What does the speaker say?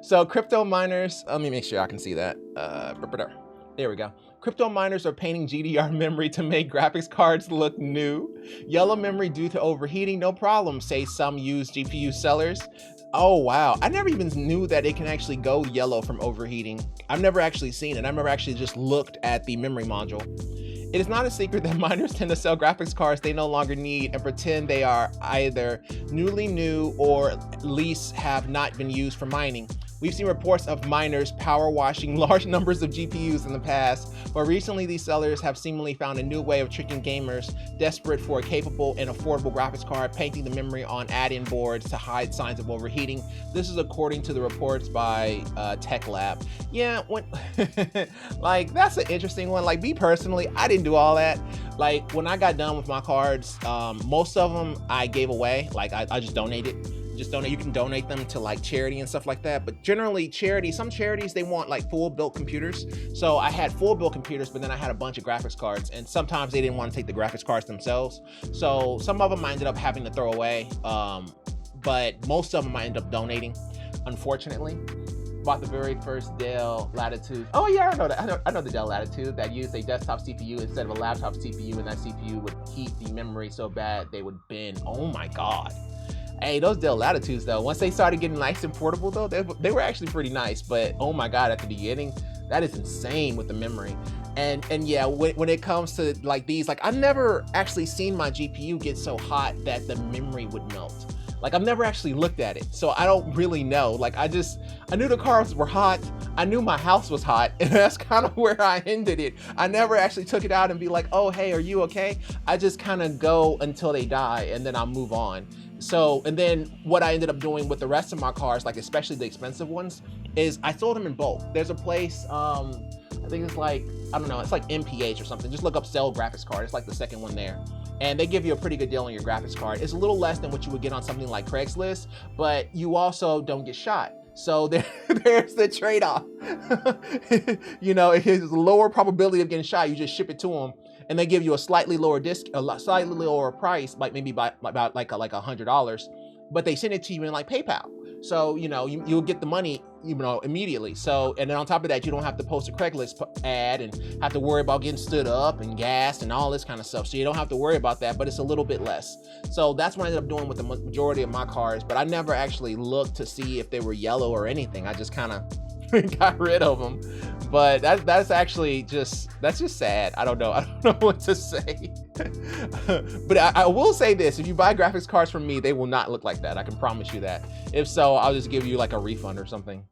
So crypto miners, let me make sure I can see that. There we go. Crypto miners are painting GDR memory to make graphics cards look new. Yellow memory due to overheating, no problem, say some used GPU sellers. Oh wow, I never even knew that it can actually go yellow from overheating. I've never actually seen it. I've never actually just looked at the memory module. It is not a secret that miners tend to sell graphics cards they no longer need and pretend they are either newly new or at least have not been used for mining. We've seen reports of miners power washing large numbers of GPUs in the past, but recently these sellers have seemingly found a new way of tricking gamers desperate for a capable and affordable graphics card, painting the memory on add-in boards to hide signs of overheating. This is according to the reports by Tech Lab. Yeah, like that's an interesting one. Like me personally, I didn't do all that. Like when I got done with my cards, most of them I gave away. Like I just donated. You can donate them to like charity and stuff like that, but generally some charities, they want like full built computers. So I had full built computers, but then I had a bunch of graphics cards, and sometimes they didn't want to take the graphics cards themselves, so some of them I ended up having to throw away, but most of them I ended up donating, unfortunately. Bought the very first Dell Latitude. Oh yeah, I know that. I know the Dell Latitude that used a desktop CPU instead of a laptop CPU, and that CPU would heat the memory so bad they would bend. Oh my God. Hey, those Dell Latitudes though, once they started getting nice and portable though, they were actually pretty nice, but oh my God, at the beginning, that is insane with the memory. And yeah, when it comes to like these, like I've never actually seen my GPU get so hot that the memory would melt. Like I've never actually looked at it, so I don't really know. Like I knew the cars were hot, I knew my house was hot, and that's kind of where I ended it. I never actually took it out and be like, oh, hey, are you okay? I just kind of go until they die, and then I'll move on. So, and then what I ended up doing with the rest of my cars, like especially the expensive ones, is I sold them in bulk. There's a place, I think it's like, I don't know, it's like MPH or something. Just look up sell graphics card. It's like the second one there. And they give you a pretty good deal on your graphics card. It's a little less than what you would get on something like Craigslist, but you also don't get shot. So there's the trade-off. You know, it is a lower probability of getting shot. You just ship it to them, and they give you a slightly lower slightly lower price, like maybe by about like $100, but they send it to you in like PayPal. So, you know, you'll get the money, you know, immediately. So, and then on top of that, you don't have to post a Craigslist ad and have to worry about getting stood up and gassed and all this kind of stuff. So you don't have to worry about that, but it's a little bit less. So that's what I ended up doing with the majority of my cars, but I never actually looked to see if they were yellow or anything. I just kind of got rid of them. But that's just sad. I don't know what to say. But I will say this: if you buy graphics cards from me, they will not look like that. I can promise you that. If so, I'll just give you like a refund or something.